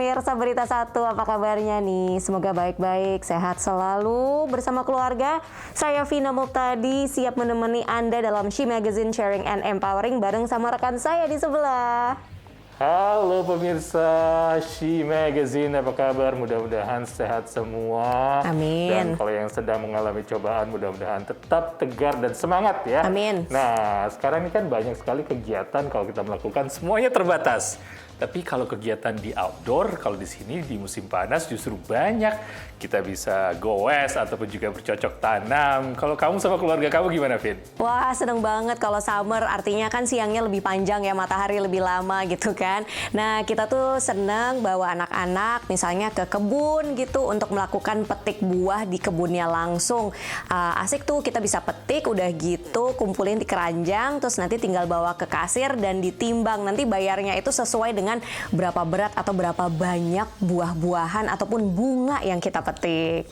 pemirsa Berita Satu, apa kabarnya nih? Semoga baik-baik, sehat selalu bersama keluarga. Saya Vina Muptadi, siap menemani Anda dalam She Magazine Sharing and Empowering bareng sama rekan saya di sebelah. Halo pemirsa She Magazine, apa kabar? Mudah-mudahan sehat semua. Amin. Dan kalau yang sedang mengalami cobaan, mudah-mudahan tetap tegar dan semangat ya. Amin. Nah, sekarang ini kan banyak sekali kegiatan kalau kita melakukan, semuanya terbatas. Tapi kalau kegiatan di outdoor, kalau di sini di musim panas justru banyak. Kita bisa goes ataupun juga bercocok tanam. Kalau kamu sama keluarga kamu gimana, Vin? Wah, seneng banget kalau summer, artinya kan siangnya lebih panjang ya, matahari lebih lama gitu kan. Nah, kita tuh seneng bawa anak-anak misalnya ke kebun gitu untuk melakukan petik buah di kebunnya langsung. Asik tuh, kita bisa petik udah gitu, kumpulin di keranjang, terus nanti tinggal bawa ke kasir dan ditimbang. Nanti bayarnya itu sesuai dengan berapa berat atau berapa banyak buah-buahan ataupun bunga yang kita petik.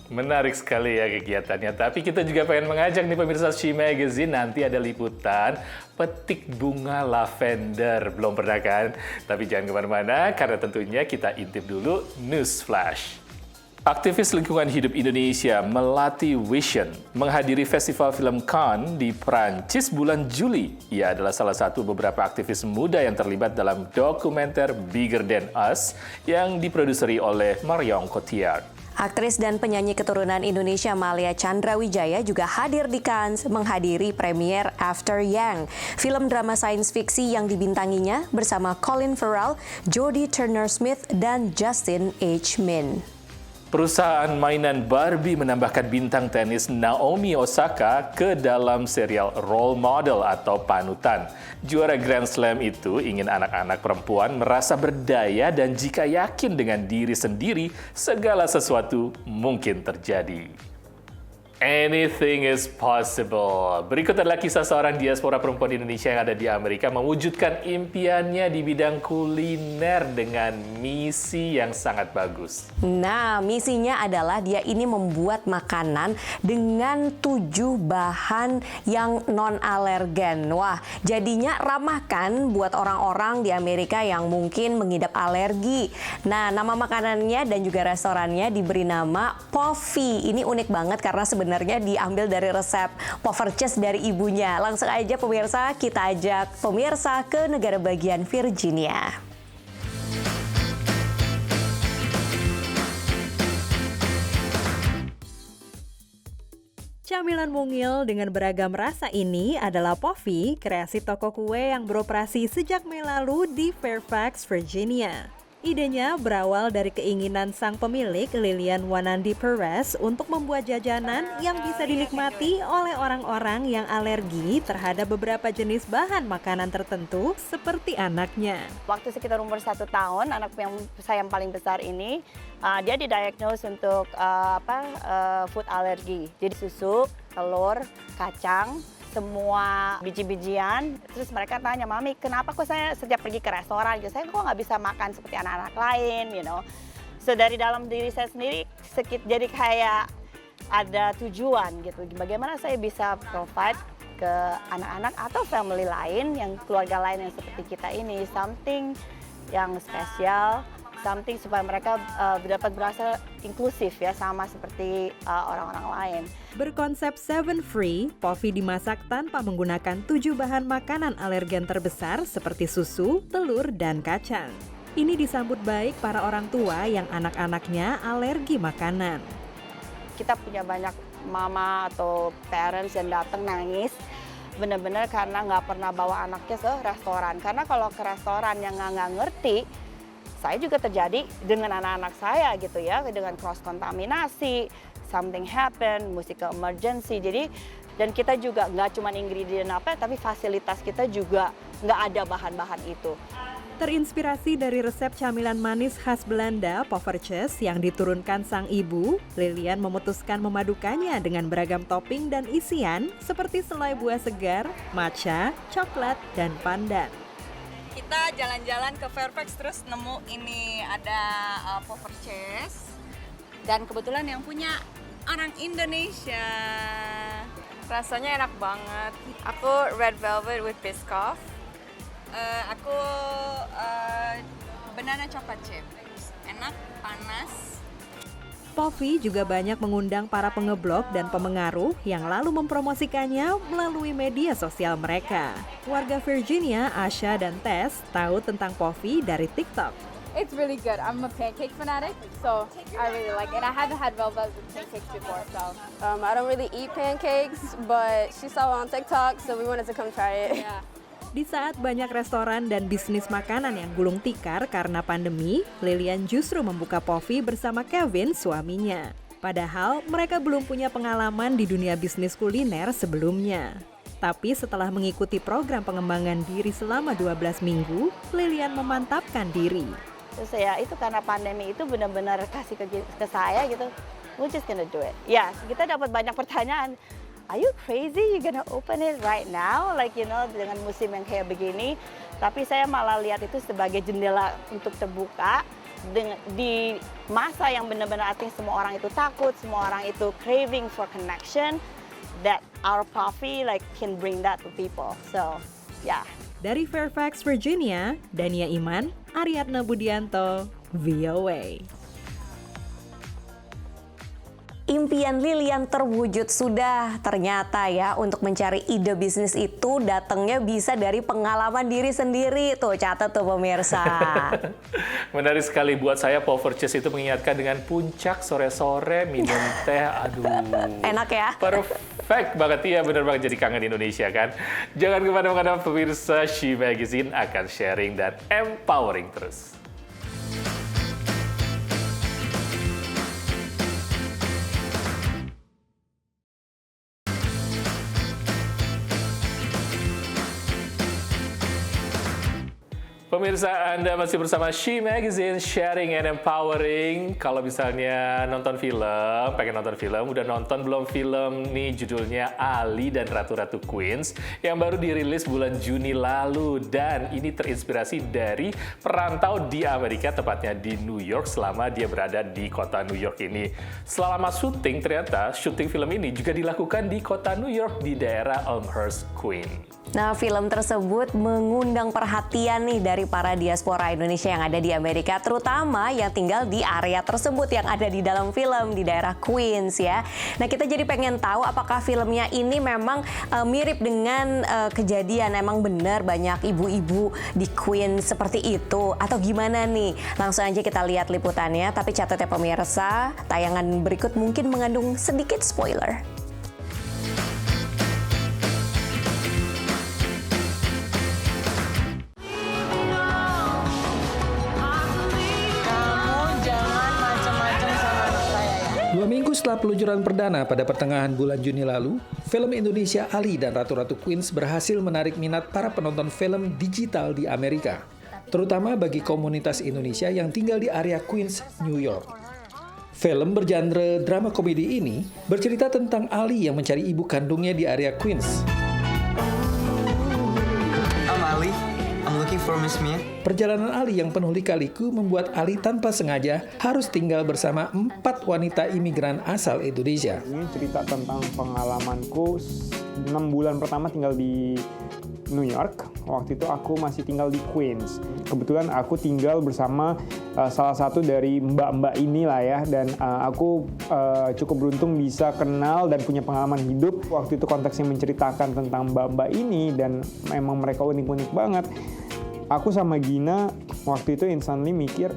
Menarik sekali ya kegiatannya, tapi kita juga pengen mengajak nih pemirsa She Magazine, nanti ada liputan petik bunga lavender. Belum pernah kan? Tapi jangan kemana-mana, karena tentunya kita intip dulu News Flash. Aktivis lingkungan hidup Indonesia Melati Vision menghadiri Festival Film Cannes di Prancis bulan Juli. Ia adalah salah satu beberapa aktivis muda yang terlibat dalam dokumenter Bigger Than Us yang diproduseri oleh Marion Cotillard. Aktris dan penyanyi keturunan Indonesia Malia Chandra-Wijaya juga hadir di Cannes menghadiri premier After Yang, film drama sains fiksi yang dibintanginya bersama Colin Farrell, Jodie Turner-Smith, dan Justin H. Min. Perusahaan mainan Barbie menambahkan bintang tenis Naomi Osaka ke dalam serial role model atau panutan. Juara Grand Slam itu ingin anak-anak perempuan merasa berdaya dan jika yakin dengan diri sendiri, segala sesuatu mungkin terjadi. Anything is possible. Berikut adalah kisah seorang diaspora perempuan Indonesia yang ada di Amerika mewujudkan impiannya di bidang kuliner dengan misi yang sangat bagus. Nah, misinya adalah dia ini membuat makanan dengan 7 bahan yang non-alergen. Wah, jadinya ramah kan buat orang-orang di Amerika yang mungkin mengidap alergi. Nah, nama makanannya dan juga restorannya diberi nama Poffy. Ini unik banget karena sebenarnya diambil dari resep Poffertjes dari ibunya. Langsung aja pemirsa, kita ajak pemirsa ke negara bagian Virginia. Camilan mungil dengan beragam rasa ini adalah Poffy, kreasi toko kue yang beroperasi sejak Mei lalu di Fairfax, Virginia. Idenya berawal dari keinginan sang pemilik, Lilian Wanandi Perez, untuk membuat jajanan yang bisa dinikmati oleh orang-orang yang alergi terhadap beberapa jenis bahan makanan tertentu seperti anaknya. Waktu sekitar umur 1 tahun, anak saya yang paling besar ini, dia didiagnose untuk food allergy. Jadi susu, telur, kacang, semua biji-bijian. Terus mereka tanya, Mami, kenapa kok saya setiap pergi ke restoran gitu, saya kok nggak bisa makan seperti anak-anak lain, you know. So dari dalam diri saya sendiri, jadi kayak ada tujuan gitu, bagaimana saya bisa provide ke anak-anak atau family lain, yang keluarga lain yang seperti kita ini, something yang spesial, something supaya mereka dapat berasa inklusif ya, sama seperti orang-orang lain. Berkonsep 7 Free, Poffy dimasak tanpa menggunakan 7 bahan makanan alergen terbesar seperti susu, telur, dan kacang. Ini disambut baik para orang tua yang anak-anaknya alergi makanan. Kita punya banyak mama atau parents yang datang nangis, benar-benar karena nggak pernah bawa anaknya ke restoran. Karena kalau ke restoran yang nggak ngerti, saya juga terjadi dengan anak-anak saya gitu ya, dengan cross kontaminasi, something happen, mesti ke emergency. Jadi dan kita juga nggak cuma ingredient apa, tapi fasilitas kita juga nggak ada bahan-bahan itu. Terinspirasi dari resep camilan manis khas Belanda, Poffertjes, yang diturunkan sang ibu, Lilian memutuskan memadukannya dengan beragam topping dan isian seperti selai buah segar, matcha, coklat, dan pandan. Kita jalan-jalan ke Fairfax terus nemu ini ada Poffertjes dan kebetulan yang punya orang Indonesia. Rasanya enak banget. Aku red velvet with Biscoff. Aku banana chocolate chip. enak, panas. Poffy juga banyak mengundang para pengeblog dan pemengaruh yang lalu mempromosikannya melalui media sosial mereka. Warga Virginia, Asha dan Tess tahu tentang Poffy dari TikTok. It's really good. I'm a pancake fanatic, so I really like it. I haven't had red velvet pancakes before, so. I don't really eat pancakes, but she saw it on TikTok, so we wanted to come try it. Yeah. Di saat banyak restoran dan bisnis makanan yang gulung tikar karena pandemi, Lilian justru membuka Poffy bersama Kevin, suaminya. Padahal mereka belum punya pengalaman di dunia bisnis kuliner sebelumnya. Tapi setelah mengikuti program pengembangan diri selama 12 minggu, Lilian memantapkan diri. Terus ya itu karena pandemi itu benar-benar kasih ke saya gitu, we're just gonna do it. Ya, kita dapat banyak pertanyaan. Are you crazy? You gonna open it right now? Like dengan musim yang kayak begini. Tapi saya malah lihat itu sebagai jendela untuk terbuka di masa yang benar-benar artinya semua orang itu takut, semua orang itu craving for connection. That our coffee can bring that to people. So, yeah. Dari Fairfax, Virginia, Dania Iman, Ariadna Budianto, VOA. Impian Lilian terwujud sudah. Ternyata ya, untuk mencari ide bisnis itu datangnya bisa dari pengalaman diri sendiri. Tuh, catat tuh pemirsa. Menarik sekali buat saya, Poverches itu mengingatkan dengan puncak sore-sore minum teh. Aduh. Enak ya? Perfect banget, ya bener banget, jadi kangen Indonesia kan. Jangan kemana-mana pemirsa, She Magazine akan sharing dan empowering terus. Pemirsa, Anda masih bersama She Magazine, sharing and empowering. Kalau misalnya nonton film, pengen nonton film, udah nonton belum film nih judulnya Ali dan Ratu-Ratu Queens yang baru dirilis bulan Juni lalu. Dan ini terinspirasi dari perantau di Amerika, tepatnya di New York selama dia berada di kota New York ini. Selama syuting, ternyata syuting film ini juga dilakukan di kota New York di daerah Elmhurst, Queens. Nah, film tersebut mengundang perhatian nih dari para diaspora Indonesia yang ada di Amerika, terutama yang tinggal di area tersebut yang ada di dalam film, di daerah Queens ya. Nah, kita jadi pengen tahu apakah filmnya ini memang mirip dengan kejadian, emang benar banyak ibu-ibu di Queens seperti itu, atau gimana nih? Langsung aja kita lihat liputannya, tapi catat ya pemirsa, tayangan berikut mungkin mengandung sedikit spoiler. Dua minggu setelah peluncuran perdana pada pertengahan bulan Juni lalu, film Indonesia Ali dan Ratu-Ratu Queens berhasil menarik minat para penonton film digital di Amerika, terutama bagi komunitas Indonesia yang tinggal di area Queens, New York. Film bergenre drama komedi ini bercerita tentang Ali yang mencari ibu kandungnya di area Queens. I'm Ali. I'm looking for Miss Mia. Perjalanan Ali yang penuh lika-liku membuat Ali tanpa sengaja harus tinggal bersama 4 wanita imigran asal Indonesia. Ini cerita tentang pengalamanku 6 bulan pertama tinggal di New York. Waktu itu aku masih tinggal di Queens. Kebetulan aku tinggal bersama salah satu dari mbak-mbak inilah ya. Dan aku cukup beruntung bisa kenal dan punya pengalaman hidup. Waktu itu konteksnya menceritakan tentang mbak-mbak ini dan memang mereka unik-unik banget. Aku sama Gina waktu itu instantly mikir,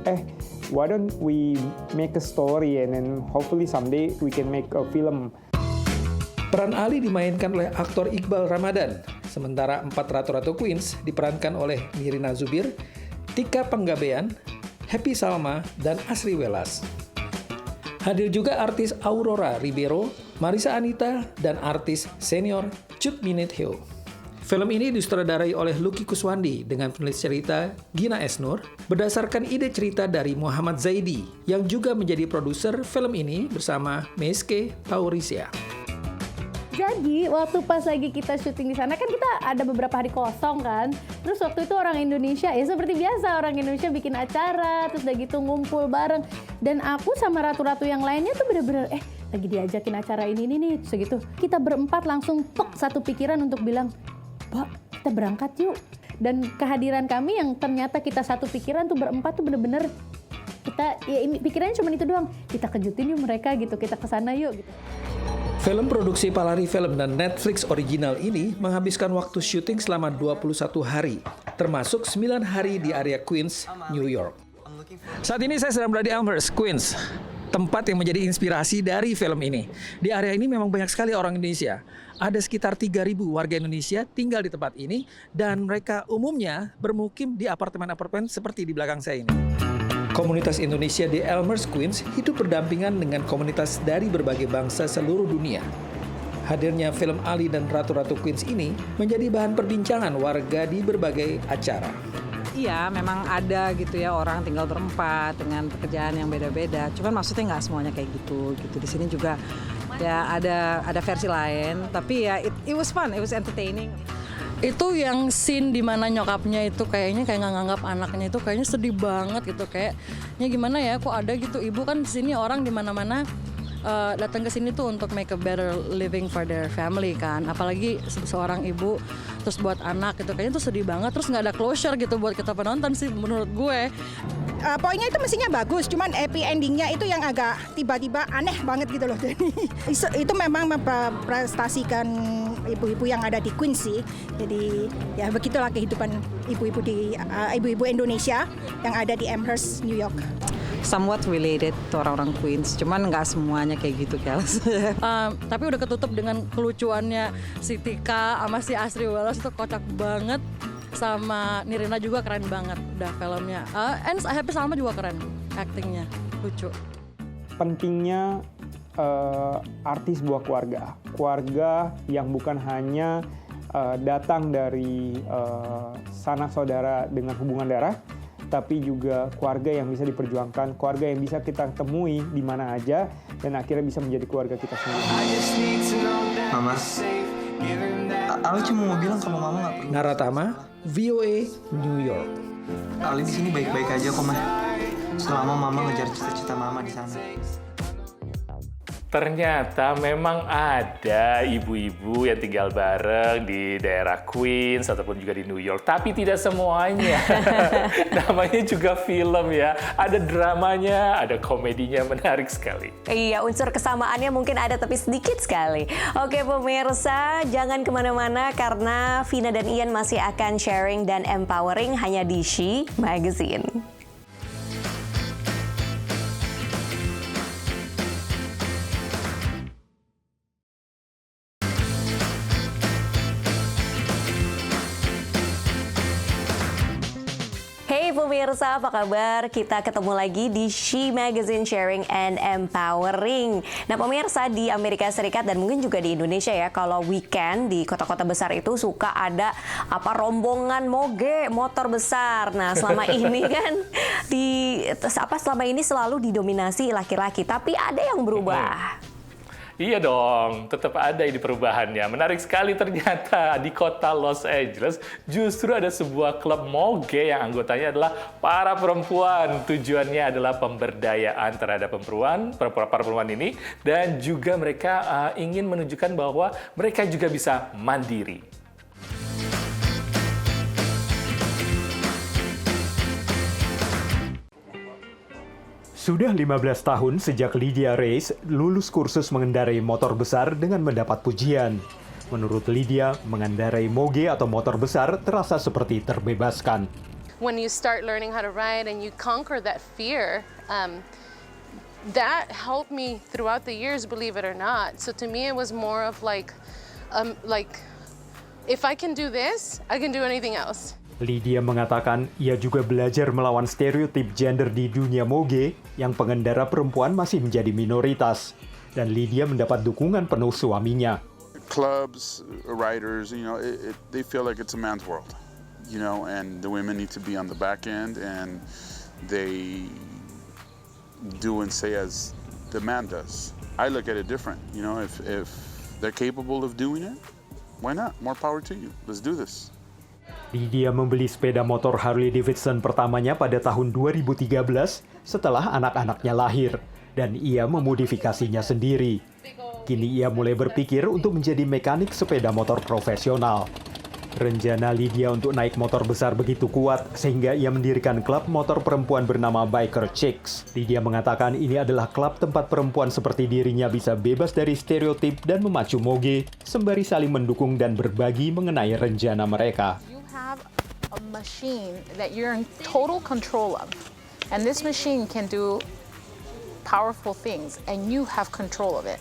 why don't we make a story and then hopefully someday we can make a film. Peran Ali dimainkan oleh aktor Iqbal Ramadan, sementara 4 Ratu-Ratu Queens diperankan oleh Nirina Zubir, Tika Panggabean, Happy Salma, dan Asri Welas. Hadir juga artis Aurora Ribeiro, Marisa Anita, dan artis senior Cut Minitheo. Film ini disutradarai oleh Lucky Kuswandi dengan penulis cerita Gina Esnur berdasarkan ide cerita dari Muhammad Zaidi yang juga menjadi produser film ini bersama Meske Taurisia. Jadi waktu pas lagi kita syuting di sana kan kita ada beberapa hari kosong kan. Terus waktu itu orang Indonesia ya seperti biasa orang Indonesia bikin acara terus udah gitu ngumpul bareng. Dan aku sama ratu-ratu yang lainnya tuh bener-bener lagi diajakin acara ini nih terus gitu. Kita berempat langsung satu pikiran untuk bilang, "Mbak, kita berangkat yuk." Dan kehadiran kami yang ternyata kita satu pikiran tuh berempat tuh bener-bener kita ya pikirannya cuma itu doang, kita kejutin yuk mereka gitu, kita kesana yuk gitu. Film produksi Palari Film dan Netflix original ini menghabiskan waktu syuting selama 21 hari, termasuk 9 hari di area Queens, New York. Saat ini saya sedang berada di Elmhurst, Queens, tempat yang menjadi inspirasi dari film ini. Di area ini memang banyak sekali orang Indonesia. Ada sekitar 3.000 warga Indonesia tinggal di tempat ini, dan mereka umumnya bermukim di apartemen-apartemen seperti di belakang saya ini. Komunitas Indonesia di Elmhurst, Queens hidup berdampingan dengan komunitas dari berbagai bangsa seluruh dunia. Hadirnya film Ali dan Ratu-Ratu Queens ini menjadi bahan perbincangan warga di berbagai acara. Iya, memang ada gitu ya, orang tinggal berempat dengan pekerjaan yang beda-beda. Cuman maksudnya nggak semuanya kayak gitu. Di sini juga ya ada versi lain. Tapi ya it was fun, it was entertaining. Itu yang scene dimana nyokapnya itu kayaknya kayak nggak nganggap anaknya itu kayaknya sedih banget gitu, kayaknya gimana ya, kok ada gitu, ibu kan di sini orang di mana-mana datang ke sini tuh untuk make a better living for their family kan, apalagi seorang ibu terus buat anak gitu, kayaknya tuh sedih banget, terus nggak ada closure gitu buat kita penonton sih menurut gue. Poinnya itu mestinya bagus, cuman happy endingnya itu yang agak tiba-tiba aneh banget gitu loh. Jadi itu memang memprestasikan ibu-ibu yang ada di Queens sih. Jadi ya begitulah kehidupan ibu-ibu Indonesia yang ada di Elmhurst, New York. Somewhat related to orang-orang Queens, cuman nggak semuanya kayak gitu, Kels. Tapi udah ketutup dengan kelucuannya si Tika sama si Asri Wallace, itu kocak banget. Sama Nirina juga keren banget udah filmnya. And Happy Salma juga keren, actingnya lucu. Pentingnya arti sebuah keluarga yang bukan hanya datang dari sanak saudara dengan hubungan darah, tapi juga keluarga yang bisa diperjuangkan, keluarga yang bisa kita temui di mana aja, dan akhirnya bisa menjadi keluarga kita sendiri. Mama, Ali cuma mau bilang kalau Mama nggak perlu. Naratama, VOA, New York. Ali di sini baik-baik aja kok, Ma. Selama Mama ngejar cita-cita Mama di sana. Ternyata memang ada ibu-ibu yang tinggal bareng di daerah Queens ataupun juga di New York. Tapi tidak semuanya. Namanya juga film ya. Ada dramanya, ada komedinya, menarik sekali. Iya, unsur kesamaannya mungkin ada tapi sedikit sekali. Oke pemirsa, jangan kemana-mana karena Vina dan Ian masih akan sharing dan empowering hanya di She Magazine. Hey pemirsa, apa kabar? Kita ketemu lagi di She Magazine Sharing and Empowering. Nah pemirsa, di Amerika Serikat dan mungkin juga di Indonesia ya, kalau weekend di kota-kota besar itu suka ada rombongan moge, motor besar. Nah selama ini kan selama ini selalu didominasi laki-laki, tapi ada yang berubah. Iya dong, tetap ada ini perubahannya. Menarik sekali ternyata di kota Los Angeles justru ada sebuah klub moge yang anggotanya adalah para perempuan. Tujuannya adalah pemberdayaan terhadap para perempuan ini, dan juga mereka ingin menunjukkan bahwa mereka juga bisa mandiri. Sudah 15 tahun sejak Lydia Reyes lulus kursus mengendarai motor besar dengan mendapat pujian. Menurut Lydia, mengendarai moge atau motor besar terasa seperti terbebaskan. When you start learning how to ride and you conquer that fear, that helped me throughout the years, believe it or not. So to me, it was more of like, if I can do this, I can do anything else. Lydia mengatakan ia juga belajar melawan stereotip gender di dunia moge yang pengendara perempuan masih menjadi minoritas. Dan Lydia mendapat dukungan penuh suaminya. Clubs, riders, they feel like it's a man's world, and the women need to be on the back end, and they do and say as the man does. I look at it different, if they're capable of doing it, why not? More power to you. Let's do this. Lydia membeli sepeda motor Harley Davidson pertamanya pada tahun 2013 setelah anak-anaknya lahir, dan ia memodifikasinya sendiri. Kini ia mulai berpikir untuk menjadi mekanik sepeda motor profesional. Rencana Lydia untuk naik motor besar begitu kuat sehingga ia mendirikan klub motor perempuan bernama Biker Chicks. Lydia mengatakan ini adalah klub tempat perempuan seperti dirinya bisa bebas dari stereotip dan memacu moge, sembari saling mendukung dan berbagi mengenai rencana mereka. You have a machine that you're in total control of, and this machine can do powerful things, and you have control of it.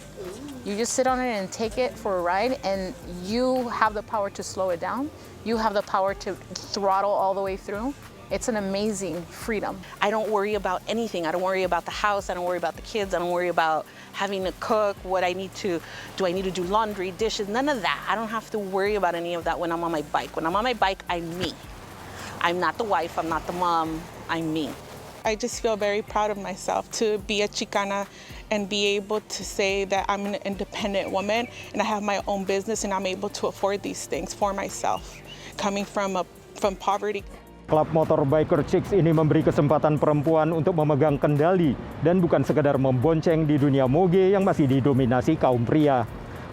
You just sit on it and take it for a ride, and you have the power to slow it down. You have the power to throttle all the way through. It's an amazing freedom. I don't worry about anything. I don't worry about the house. I don't worry about the kids. I don't worry about having to cook, do I need to do laundry, dishes, none of that. I don't have to worry about any of that when I'm on my bike. When I'm on my bike, I'm me. I'm not the wife, I'm not the mom, I'm me. I just feel very proud of myself to be a Chicana and be able to say that I'm an independent woman and I have my own business and I'm able to afford these things for myself, coming from poverty. Klub motor Biker Chicks ini memberi kesempatan perempuan untuk memegang kendali dan bukan sekedar membonceng di dunia moge yang masih didominasi kaum pria.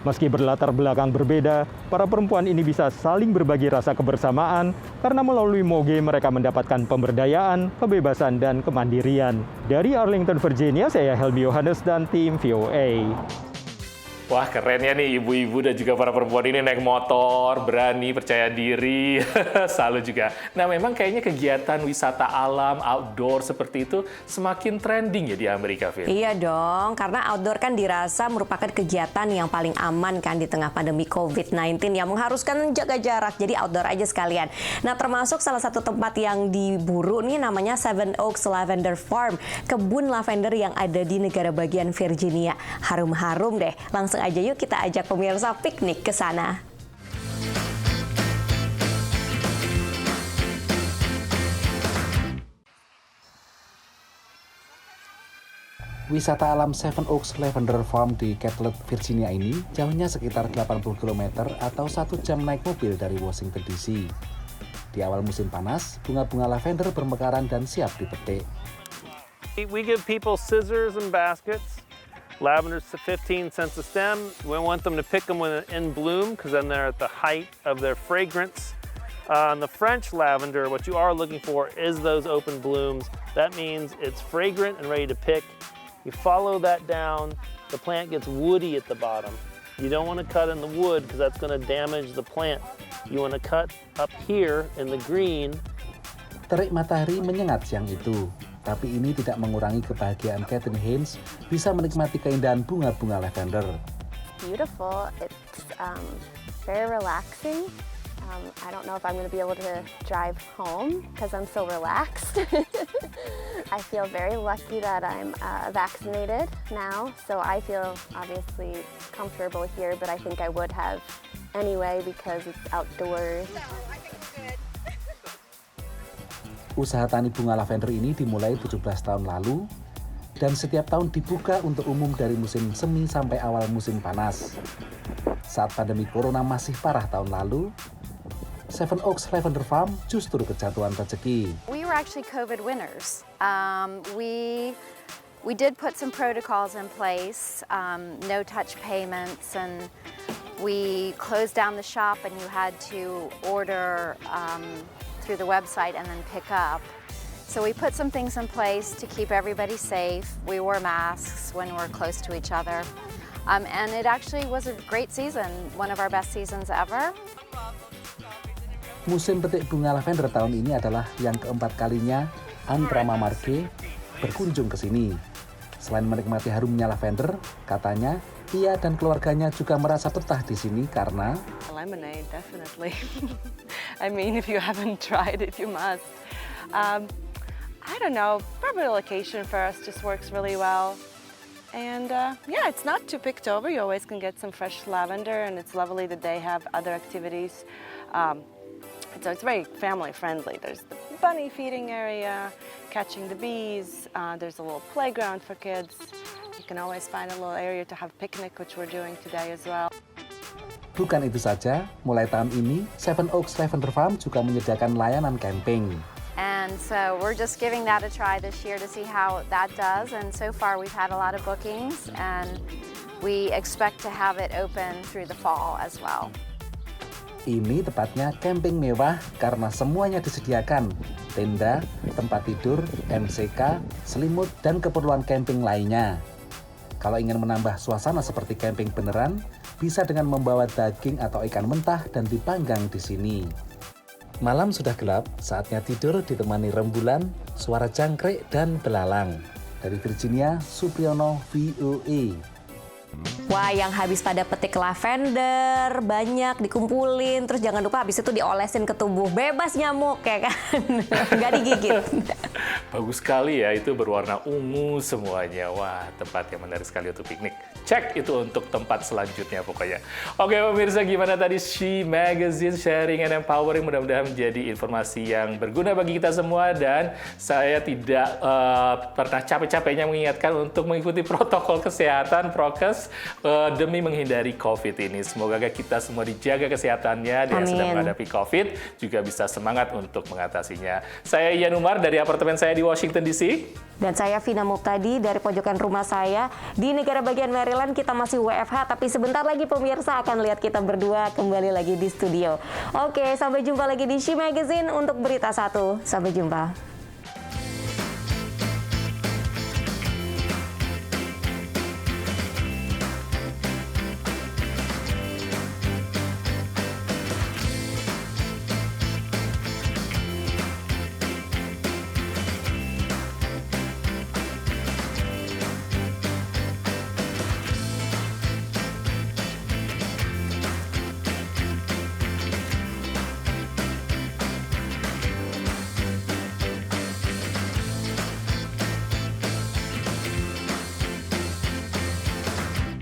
Meski berlatar belakang berbeda, para perempuan ini bisa saling berbagi rasa kebersamaan karena melalui moge mereka mendapatkan pemberdayaan, kebebasan, dan kemandirian. Dari Arlington, Virginia, saya Helmi Yohanes dan tim VOA. Wah, keren ya nih ibu-ibu dan juga para perempuan ini naik motor, berani, percaya diri, salut juga. Nah, memang kayaknya kegiatan wisata alam, outdoor seperti itu semakin trending ya di Amerika, Vin? Iya dong, karena outdoor kan dirasa merupakan kegiatan yang paling aman kan di tengah pandemi COVID-19 yang mengharuskan jaga jarak, jadi outdoor aja sekalian. Nah, termasuk salah satu tempat yang diburu nih namanya Seven Oaks Lavender Farm, kebun lavender yang ada di negara bagian Virginia. Harum-harum deh, langsung aja yuk kita ajak pemirsa piknik ke sana. Wisata alam Seven Oaks Lavender Farm di Catlett, Virginia ini jauhnya sekitar 80 km atau 1 jam naik mobil dari Washington DC. Di awal musim panas, bunga-bunga lavender bermekaran dan siap dipetik. We give people scissors and baskets. Lavender's 15 cents a stem. We want them to pick them when in bloom because then they're at the height of their fragrance. On the French lavender, what you are looking for is those open blooms. That means it's fragrant and ready to pick. You follow that down, the plant gets woody at the bottom. You don't want to cut in the wood because that's going to damage the plant. You want to cut up here in the green. Terik matahari menyengat siang itu. Tapi ini tidak mengurangi kebahagiaan Catherine Haynes bisa menikmati keindahan bunga-bunga lavender. Beautiful. It's very relaxing. I don't know if I'm going to be able to drive home because I'm so relaxed. I feel very lucky that I'm vaccinated now, so I feel obviously comfortable here, but I think I would have anyway because it's outdoors. Usaha tani bunga lavender ini dimulai 17 tahun lalu dan setiap tahun dibuka untuk umum dari musim semi sampai awal musim panas. Saat pandemi corona masih parah tahun lalu, Seven Oaks Lavender Farm justru kejatuhan rezeki. We were actually COVID winners. We did put some protocols in place, no touch payments, and we closed down the shop and you had to order through the website and then pick up. So we put some things in place to keep everybody safe. We wore masks when we're close to each other. And it actually was a great season, one of our best seasons ever. Musim petik bunga lavender tahun ini adalah yang keempat kalinya Anne Rama Marge berkunjung ke sini. Selain menikmati harumnya lavender, katanya ia dan keluarganya juga merasa betah di sini karena lemonade, definitely. I mean, if you haven't tried it, you must. I don't know, probably the location for us just works really well. And yeah, it's not too picked over. You always can get some fresh lavender, and it's lovely that they have other activities. So it's very family friendly. There's the bunny feeding area, catching the bees. There's a little playground for kids. You can always find a little area to have picnic, which we're doing today as well. Bukan itu saja, mulai tahun ini, Seven Oaks Lavender Farm juga menyediakan layanan camping. And so we're just giving that a try this year to see how that does. And so far we've had a lot of bookings and we expect to have it open through the fall as well. Ini tepatnya camping mewah karena semuanya disediakan. Tenda, tempat tidur, MCK, selimut, dan keperluan camping lainnya. Kalau ingin menambah suasana seperti camping beneran, bisa dengan membawa daging atau ikan mentah dan dipanggang di sini. Malam sudah gelap, saatnya tidur ditemani rembulan, suara jangkrik, dan belalang. Dari Virginia, Supriyono, VOA. Wah, yang habis pada petik lavender banyak dikumpulin, terus jangan lupa habis itu diolesin ke tubuh, bebas nyamuk ya kan, nggak digigit. Bagus sekali ya, itu berwarna ungu semuanya. Wah, tempat yang menarik sekali untuk piknik. Cek itu untuk tempat selanjutnya pokoknya. Oke pemirsa, gimana tadi She Magazine sharing and empowering, mudah-mudahan menjadi informasi yang berguna bagi kita semua, dan saya tidak pernah capek-capeknya mengingatkan untuk mengikuti protokol kesehatan prokes demi menghindari COVID ini. Semoga kita semua dijaga kesehatannya dan yang sedang menghadapi COVID juga bisa semangat untuk mengatasinya. Saya Ian Umar dari apartemen saya di Washington DC. Dan saya Vina Muqtadi dari pojokan rumah saya di negara bagian Maryland. Kita masih WFH, tapi sebentar lagi pemirsa akan lihat kita berdua kembali lagi di studio. Oke, sampai jumpa lagi di She Magazine untuk berita 1. Sampai jumpa.